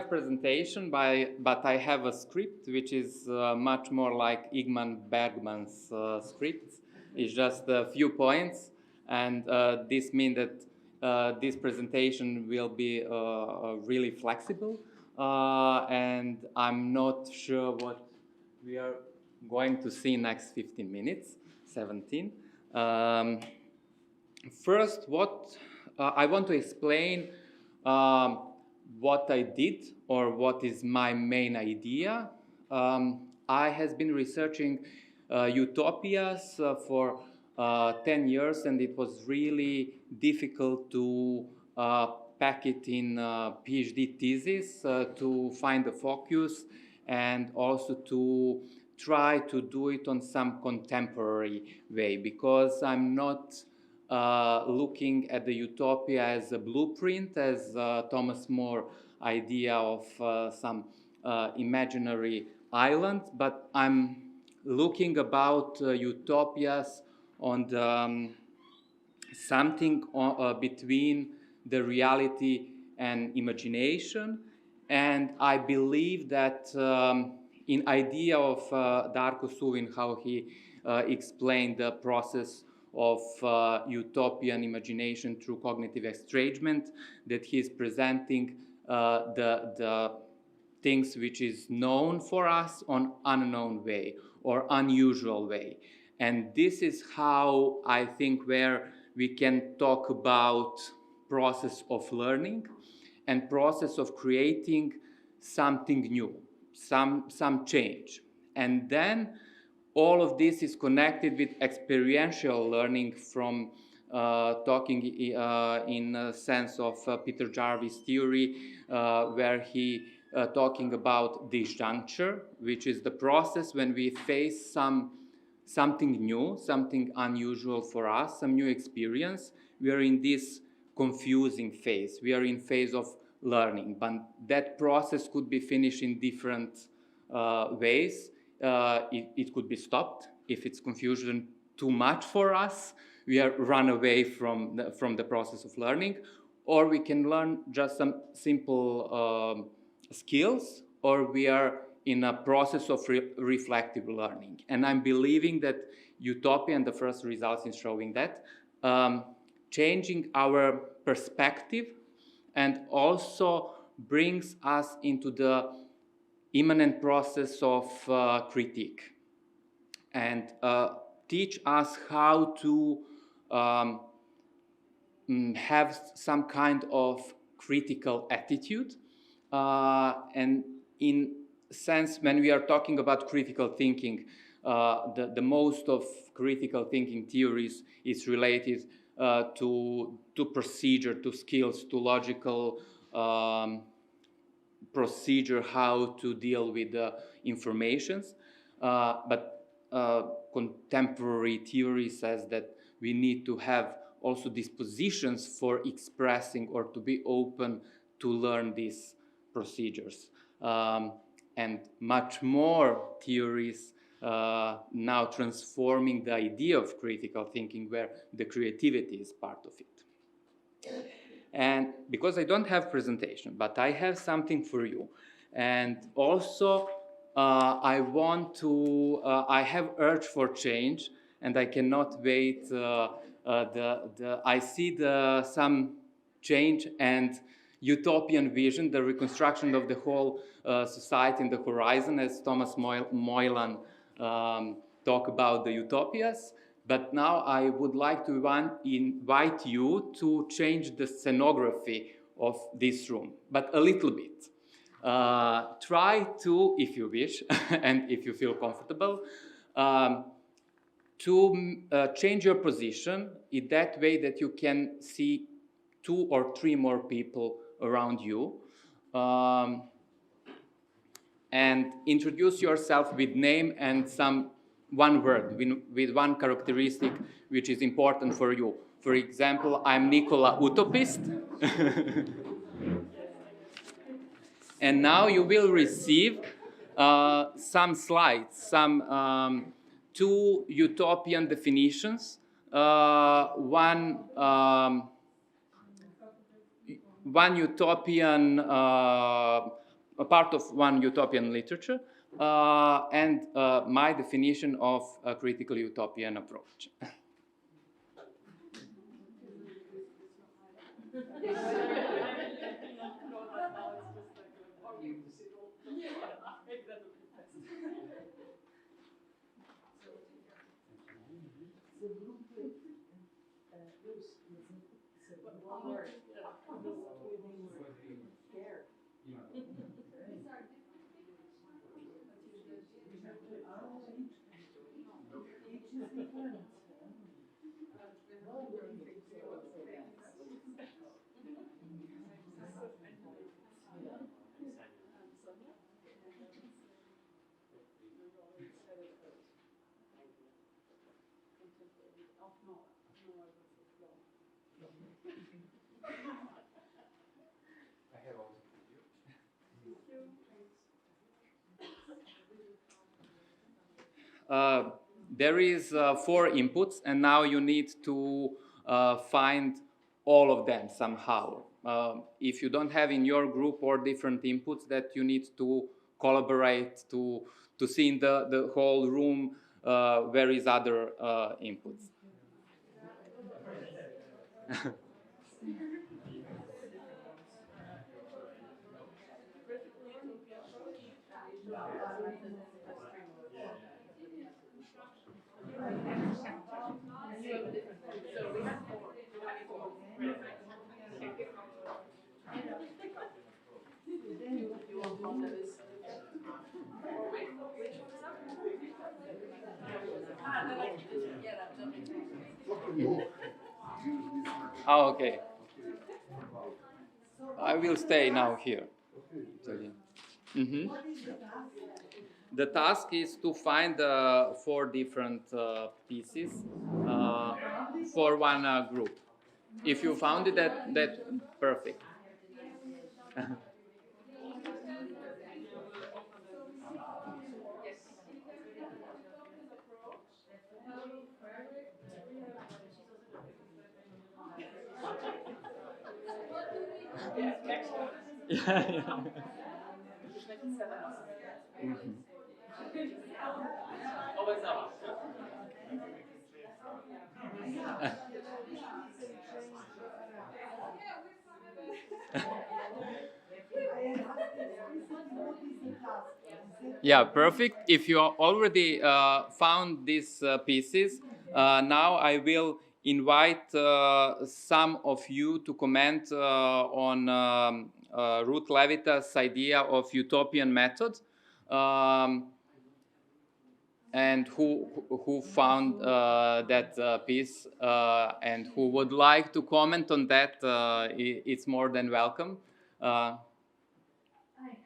have presentation, but I have a script which is much more like Igman Bergman's scripts. It's just a few points, and this means that this presentation will be really flexible, and I'm not sure what we are going to see next 15 minutes, 17. First, what I want to explain what I did or what is my main idea. I have been researching utopias for 10 years, and it was really difficult to pack it in a PhD thesis to find a focus and also to try to do it on some contemporary way, because I'm not looking at the utopia as a blueprint, as Thomas More idea of some imaginary island, but I'm looking about utopias on the, something between the reality and imagination. And I believe that in idea of Darko Suvin, how he explained the process of utopian imagination through cognitive estrangement, that he's presenting the things which is known for us on unknown way or unusual way. And this is how I think where we can talk about process of learning and process of creating something new, some change. And then all of this is connected with experiential learning from talking in a sense of Peter Jarvis' theory, where he talking about disjuncture, which is the process when we face something new, something unusual for us, some new experience. We are in this confusing phase. We are in phase of learning, but that process could be finished in different ways. It could be stopped if it's confusion too much for us. We are run away from the process of learning, or we can learn just some simple skills, or we are in a process of reflective learning. And I'm believing that utopia, and the first results in showing that, changing our perspective and also brings us into the immanent process of critique, and teach us how to have some kind of critical attitude. And in sense, when we are talking about critical thinking, the most of critical thinking theories is related to procedure, to skills, to logical procedure, how to deal with the informations. But contemporary theory says that we need to have also dispositions for expressing or to be open to learn these procedures. And much more theories now transforming the idea of critical thinking, where the creativity is part of it. And because I don't have presentation, but I have something for you. And also I want to, I have urge for change, and I cannot wait. I see some change and utopian vision, the reconstruction of the whole society in the horizon, as Thomas Moylan talk about the utopias. But now I would like to invite you to change the scenography of this room, but a little bit. Try to, if you wish, and if you feel comfortable, to change your position in that way that you can see 2 or 3 more people around you, and introduce yourself with name and one word, with one characteristic which is important for you. For example, I'm Nikola Utopist. And now you will receive some slides, some 2 utopian definitions, one utopian a part of one utopian literature, and my definition of a critical utopian approach. There is 4 inputs, and now you need to find all of them somehow. If you don't have in your group or different inputs, that you need to collaborate to see in the whole room where is other inputs. Oh, okay. I will stay now here. Mm-hmm. The task is to find 4 different pieces for one group. If you found it, that perfect. Yeah, yeah. Mhm. Yeah, perfect. If you already found these pieces, now I will invite some of you to comment on Ruth Levitas' idea of utopian method, and who found that piece, and who would like to comment on that. It's more than welcome. I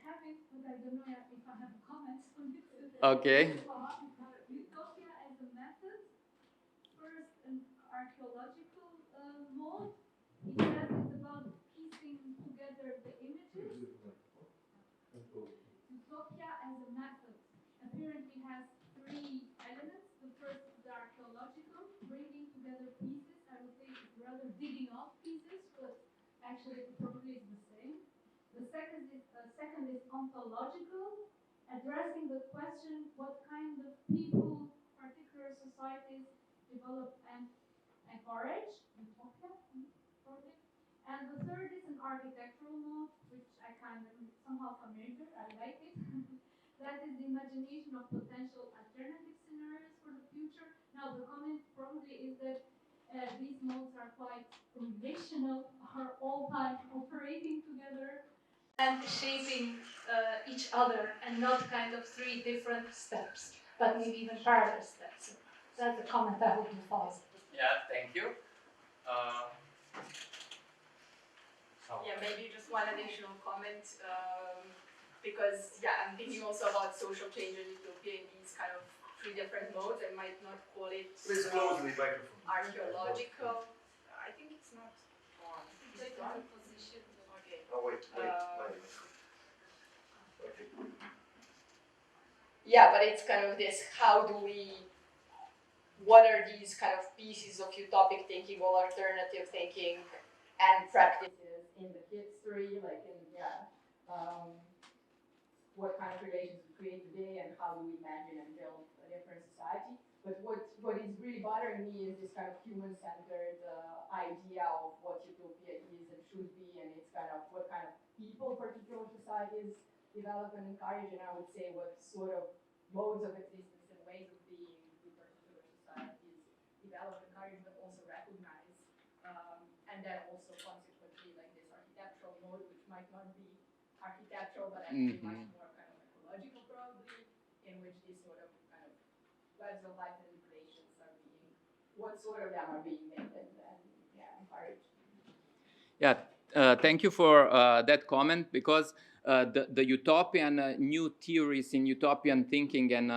have it, but I don't know if I have comments on it. Okay. Utopia as a method, first an archaeological mode. It says it's about piecing together the images. Utopia as a method apparently has 3 elements. The first is the archaeological, bringing together pieces. I would say it's rather digging up pieces, but actually it probably is the same. The second is ontological, addressing the question what kind of people particular societies develop and encourage, utopia, project. And the third is an architectural mode, which I kind of somehow familiar, I like it. That is the imagination of potential alternative scenarios for the future. Now, the comment probably is that these modes are quite relational, are all time operating together and shaping each other, and not kind of 3 different steps, but maybe even parallel steps. So that's the comment I would follow. Yeah, thank you. Yeah, maybe just one additional comment, because I'm thinking also about social change and utopia in these kind of 3 different modes. I might not call it archaeological. I think it's not on. Is it on? Okay. Oh wait. Okay. Yeah, but it's kind of this: how do we? What are these kind of pieces of utopic thinking or alternative thinking and practices in the kids 3, like in what kind of relations we create today and how do we imagine and build a different society. But what is really bothering me is this kind of human-centered idea of what utopia is and should be, and it's kind of what kind of people particular societies develop and encourage, and I would say what sort of modes of existence and ways of being do particular societies develop, encourage, but also recognize, and then also consequently like this architectural mode, which might not be architectural, but actually much more kind of ecological probably, in which these sort of kind of webs of life and relations are being, what sort of them are being made and yeah, encouraged. Yeah, thank you for that comment, because the utopian new theories in utopian thinking and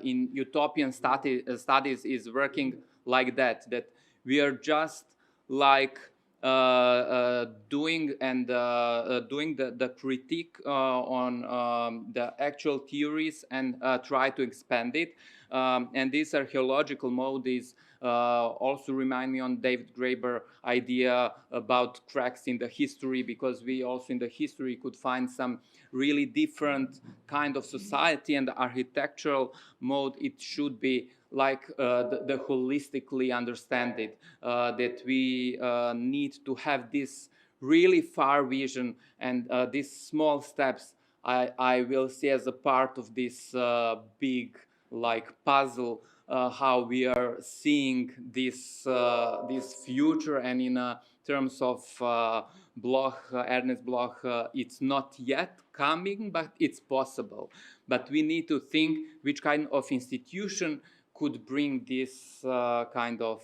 in utopian studies is working like that we are just like doing the critique on the actual theories and try to expand it. And this archaeological mode is also remind me on David Graeber idea about cracks in the history, because we also in the history could find some really different kind of society, and the architectural mode, it should be like the holistically understand it, that we need to have this really far vision, and these small steps I will see as a part of this big like puzzle, how we are seeing this future. And in terms of Bloch, Ernest Bloch, it's not yet coming, but it's possible. But we need to think which kind of institution could bring this kind of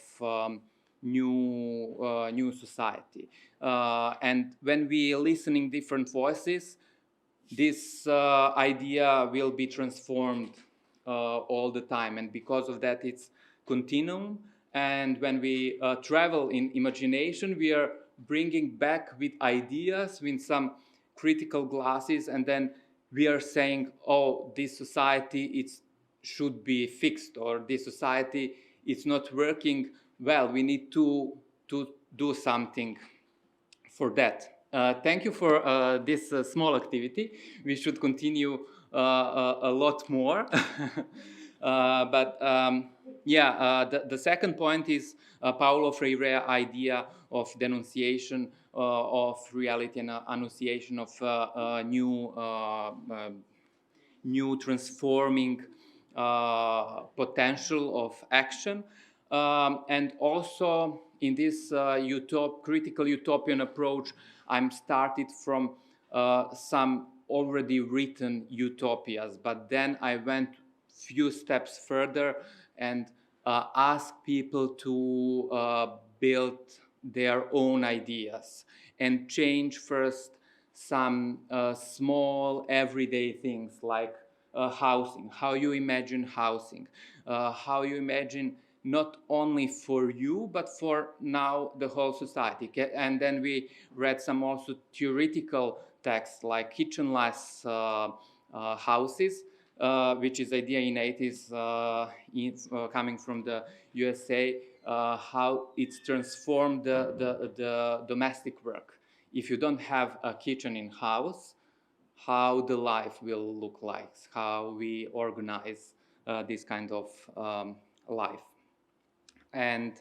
new society. And when we listening different voices, this idea will be transformed all the time, and because of that it's continuum. And when we travel in imagination, we are bringing back with ideas with some critical glasses, and then we are saying, oh, this society it should be fixed, or this society is not working well, we need to do something for that. Thank you for this small activity. We should continue a lot more. The second point is Paulo Freire idea of denunciation of reality and annunciation of new transforming potential of action. And also in this critical utopian approach, I'm started from some already written utopias, but then I went few steps further and asked people to build their own ideas and change first some small everyday things like housing, how you imagine housing, how you imagine not only for you, but for now the whole society. And then we read some also theoretical texts like kitchenless houses, which is idea in 80s coming from the USA, how it's transformed the domestic work. If you don't have a kitchen in house, how the life will look like, how we organize this kind of life. And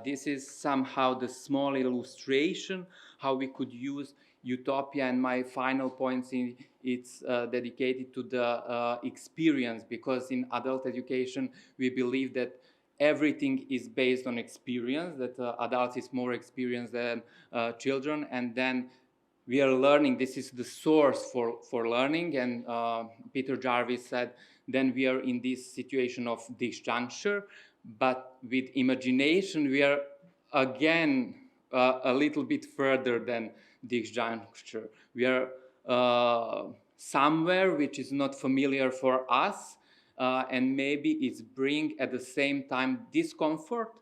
this is somehow the small illustration how we could use utopia. And my final point it's dedicated to the experience, because in adult education we believe that everything is based on experience, that adults is more experienced than children, and then we are learning. This is the source for learning. And Peter Jarvis said, then we are in this situation of disjuncture, but with imagination we are again a little bit further than disjuncture. We are somewhere which is not familiar for us, and maybe it's bring at the same time discomfort,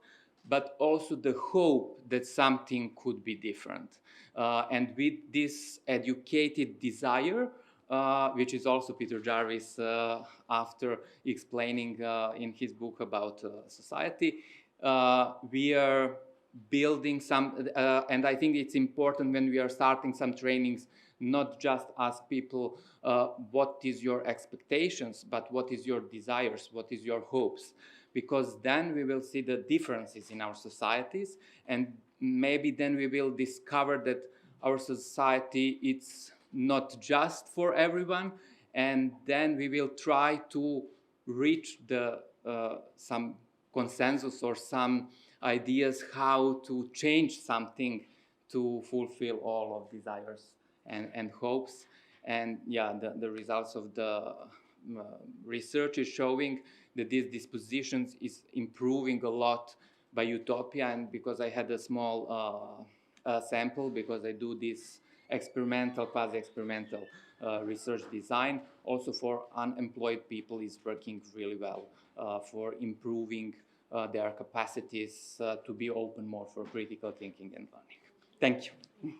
but also the hope that something could be different. And with this educated desire, which is also Peter Jarvis after explaining in his book about society, we are building some, and I think it's important when we are starting some trainings not just ask people what is your expectations, but what is your desires, what is your hopes, because then we will see the differences in our societies, and maybe then we will discover that our society it's not just for everyone, and then we will try to reach the some consensus or some ideas how to change something to fulfill all of desires and hopes. And yeah, the results of the research is showing that these dispositions is improving a lot by utopia. And because I had a small sample, because I do this experimental, quasi-experimental research design, also for unemployed people is working really well for improving their capacities to be open more for critical thinking and learning. Thank you.